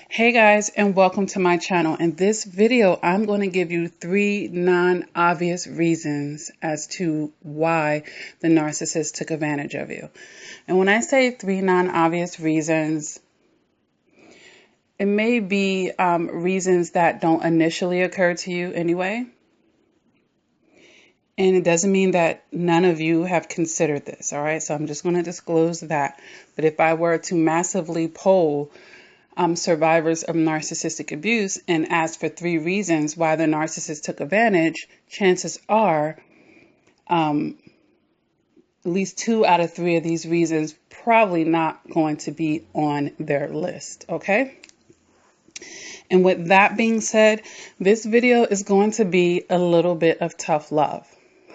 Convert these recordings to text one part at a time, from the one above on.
Hey guys, and welcome to my channel. In this video, I'm going to give you 3 non-obvious reasons as to why the narcissist took advantage of you. And when I say 3 non-obvious reasons, it may be reasons that don't initially occur to you anyway. And it doesn't mean that none of you have considered this, all right? So I'm just going to disclose that. But if I were to massively poll survivors of narcissistic abuse and ask for 3 reasons why the narcissist took advantage, chances are at least 2 out of 3 of these reasons probably not going to be on their list, okay? And with that being said, this video is going to be a little bit of tough love.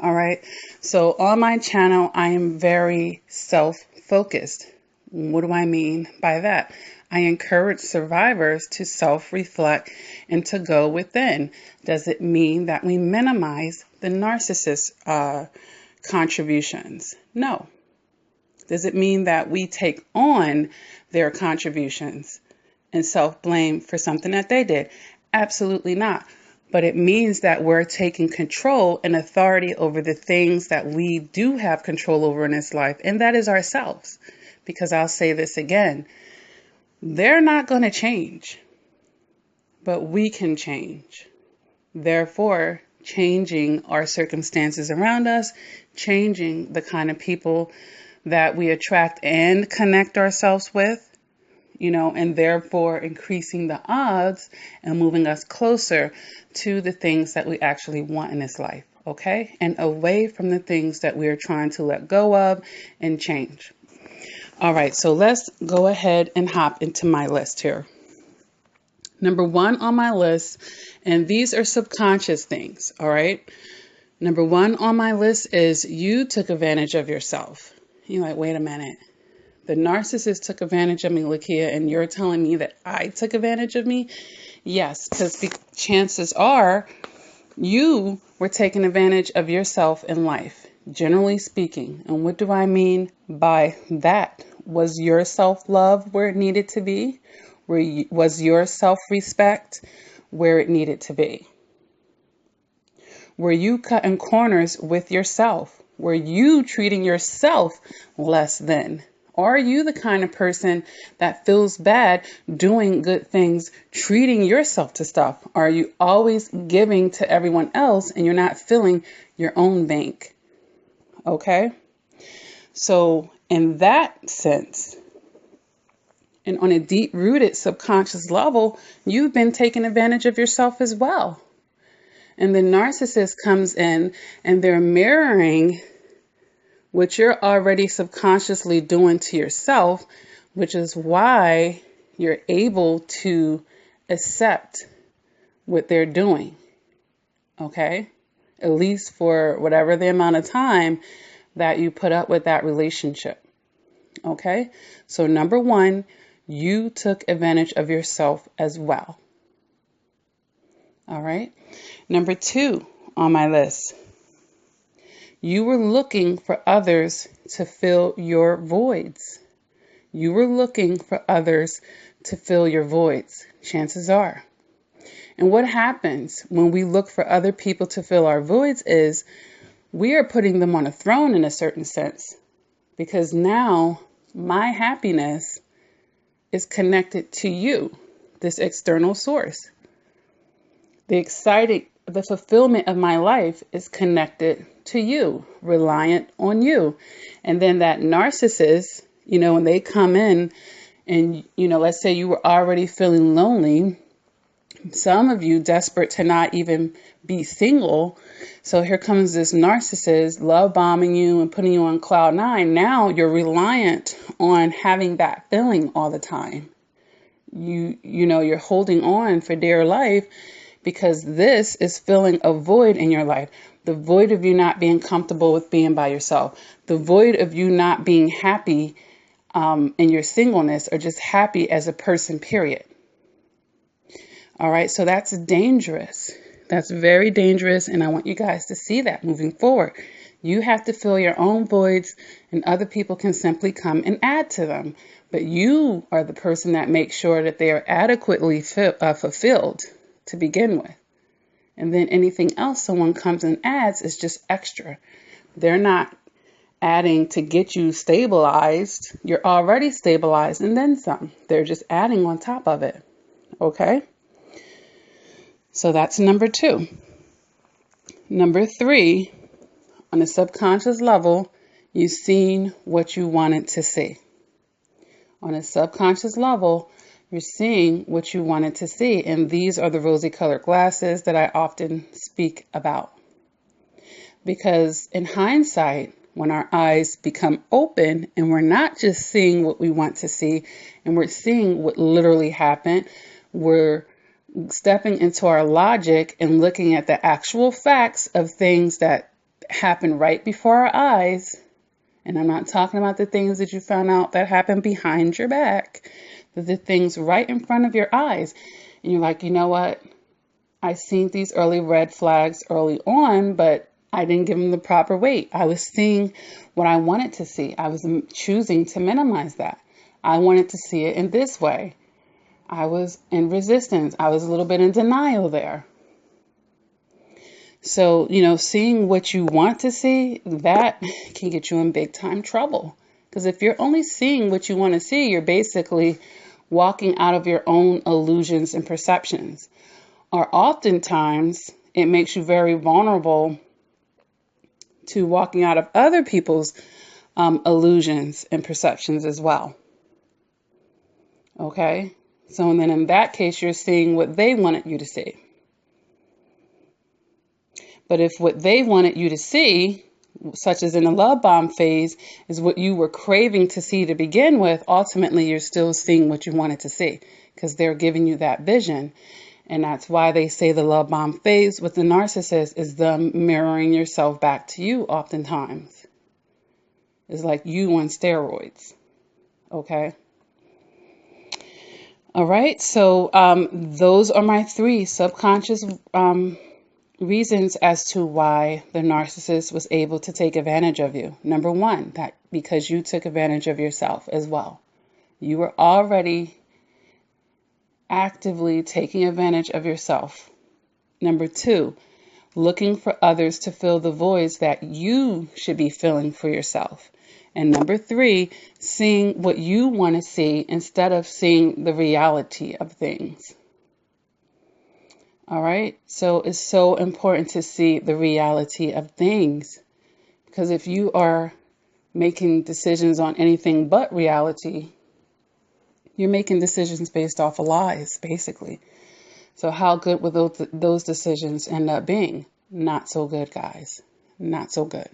All right. So on my channel, I am very self-focused. What do I mean by that? I encourage survivors to self-reflect and to go within. Does it mean that we minimize the narcissist's contributions? No. Does it mean that we take on their contributions and self-blame for something that they did? Absolutely not. But it means that we're taking control and authority over the things that we do have control over in this life, and that is ourselves. Because I'll say this again, they're not going to change, but we can change. Therefore, changing our circumstances around us, changing the kind of people that we attract and connect ourselves with, and therefore increasing the odds and moving us closer to the things that we actually want in this life, okay? And away from the things that we are trying to let go of and change. All right, so let's go ahead and hop into my list here. Number 1 on my list, and these are subconscious things, all right? Number 1 on my list is you took advantage of yourself. You're like, wait a minute. The narcissist took advantage of me, Lakia, and you're telling me that I took advantage of me? Yes, because the chances are you were taking advantage of yourself in life, generally speaking. And what do I mean by that? Was your self-love where it needed to be? Was your self-respect where it needed to be? Were you cutting corners with yourself? Were you treating yourself less than? Are you the kind of person that feels bad doing good things, treating yourself to stuff? Are you always giving to everyone else and you're not filling your own bank? Okay? So in that sense, and on a deep-rooted subconscious level, you've been taking advantage of yourself as well. And the narcissist comes in and they're mirroring what you're already subconsciously doing to yourself, which is why you're able to accept what they're doing, okay? At least for whatever the amount of time that you put up with that relationship, okay? So number 1, you took advantage of yourself as well, all right? Number 2 on my list, you were looking for others to fill your voids. You were looking for others to fill your voids, chances are. And what happens when we look for other people to fill our voids is we are putting them on a throne in a certain sense. Because now my happiness is connected to you, this external source. The fulfillment of my life is connected to you, reliant on you. And then that narcissist, when they come in and, let's say you were already feeling lonely, some of you desperate to not even be single. So here comes this narcissist love bombing you and putting you on cloud 9. Now you're reliant on having that feeling all the time. You're holding on for dear life because this is filling a void in your life. The void of you not being comfortable with being by yourself. The void of you not being happy in your singleness or just happy as a person, period. All right, so that's dangerous. That's very dangerous, and I want you guys to see that moving forward. You have to fill your own voids, and other people can simply come and add to them. But you are the person that makes sure that they are adequately fulfilled to begin with. And then anything else someone comes and adds is just extra. They're not adding to get you stabilized. You're already stabilized and then some. They're just adding on top of it. Okay? So that's number 2. Number 3, on a subconscious level, you've seen what you wanted to see. On a subconscious level, you're seeing what you wanted to see. And these are the rosy colored glasses that I often speak about. Because in hindsight, when our eyes become open and we're not just seeing what we want to see and we're seeing what literally happened, we're stepping into our logic and looking at the actual facts of things that happen right before our eyes. And I'm not talking about the things that you found out that happened behind your back, but the things right in front of your eyes. And you're like, you know what? I seen these early red flags early on, but I didn't give them the proper weight. I was seeing what I wanted to see. I was choosing to minimize that. I wanted to see it in this way. I was in resistance. I was a little bit in denial there. So, seeing what you want to see, that can get you in big time trouble. Because if you're only seeing what you want to see, you're basically walking out of your own illusions and perceptions. Or oftentimes, it makes you very vulnerable to walking out of other people's illusions and perceptions as well. Okay? So, and then in that case, you're seeing what they wanted you to see. But if what they wanted you to see, such as in the love bomb phase, is what you were craving to see to begin with, ultimately you're still seeing what you wanted to see because they're giving you that vision. And that's why they say the love bomb phase with the narcissist is them mirroring yourself back to you oftentimes. It's like you on steroids. Okay? All right. So those are my 3 subconscious reasons as to why the narcissist was able to take advantage of you. Number 1, that because you took advantage of yourself as well. You were already actively taking advantage of yourself. Number 2, looking for others to fill the voids that you should be filling for yourself. And number 3, seeing what you want to see instead of seeing the reality of things. All right. So it's so important to see the reality of things, because if you are making decisions on anything but reality, you're making decisions based off of lies, basically. So how good will those decisions end up being? Not so good, guys. Not so good.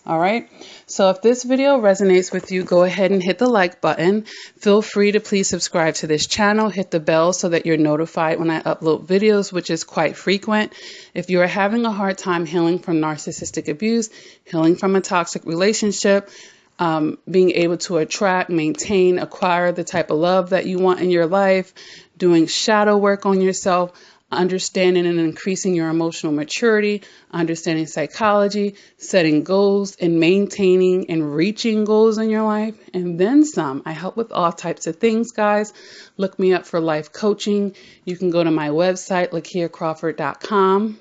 All right. So if this video resonates with you, go ahead and hit the like button. Feel free to please subscribe to this channel. Hit the bell so that you're notified when I upload videos, which is quite frequent. If you are having a hard time healing from narcissistic abuse, healing from a toxic relationship, being able to attract, maintain, acquire the type of love that you want in your life, doing shadow work on yourself, understanding and increasing your emotional maturity, understanding psychology, setting goals and maintaining and reaching goals in your life, and then some. I help with all types of things, guys. Look me up for life coaching. You can go to my website, LakiaCrawford.com,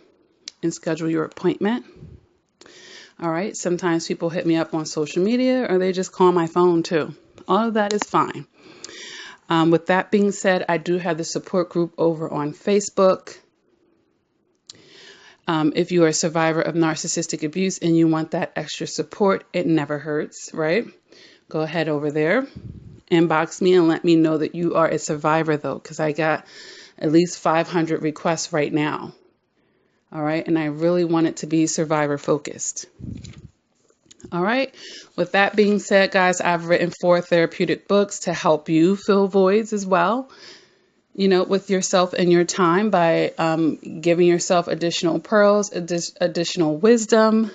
and schedule your appointment. All right. Sometimes people hit me up on social media or they just call my phone too. All of that is fine. With that being said, I do have the support group over on Facebook. If you are a survivor of narcissistic abuse and you want that extra support, it never hurts, right? Go ahead over there, inbox me and let me know that you are a survivor though, because I got at least 500 requests right now. All right. And I really want it to be survivor focused. All right. With that being said, guys, I've written 4 therapeutic books to help you fill voids as well, with yourself and your time by giving yourself additional pearls, additional wisdom.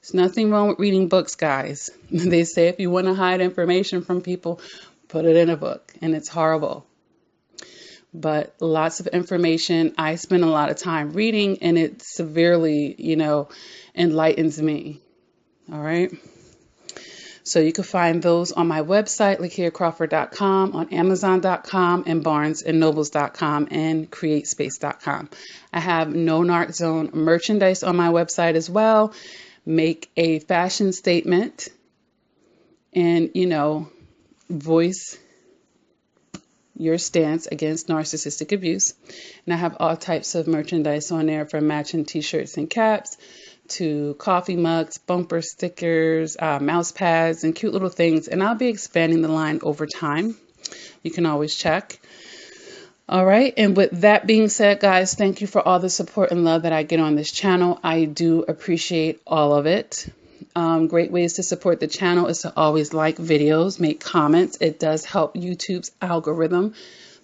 There's nothing wrong with reading books, guys. They say if you want to hide information from people, put it in a book, and it's horrible. But lots of information. I spend a lot of time reading, and it severely, enlightens me. All right. So you can find those on my website, LakiaCrawford.com, on Amazon.com, and BarnesandNobles.com, and CreateSpace.com. I have No Narc Zone merchandise on my website as well. Make a fashion statement and, voice your stance against narcissistic abuse. And I have all types of merchandise on there, from matching t-shirts and caps to coffee mugs, bumper stickers, mouse pads, and cute little things. And I'll be expanding the line over time. You can always check. All right. And with that being said, guys, thank you for all the support and love that I get on this channel. I do appreciate all of it. Great ways to support the channel is to always like videos, make comments. It does help YouTube's algorithm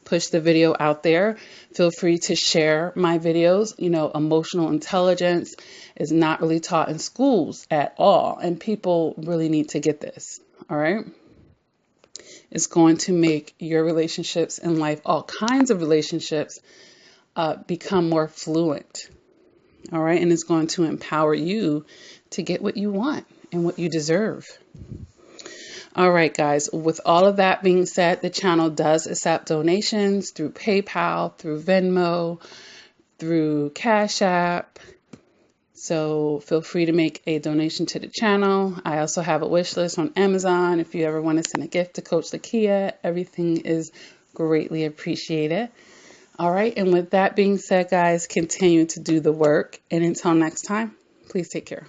push the video out there. Feel free to share my videos. Emotional intelligence is not really taught in schools at all, and people really need to get this. All right. It's going to make your relationships in life, all kinds of relationships, become more fluent. All right. And it's going to empower you to get what you want and what you deserve. All right, guys, with all of that being said, the channel does accept donations through PayPal, through Venmo, through Cash App. So feel free to make a donation to the channel. I also have a wish list on Amazon. If you ever want to send a gift to Coach Lakia, everything is greatly appreciated. All right. And with that being said, guys, continue to do the work. And until next time, please take care.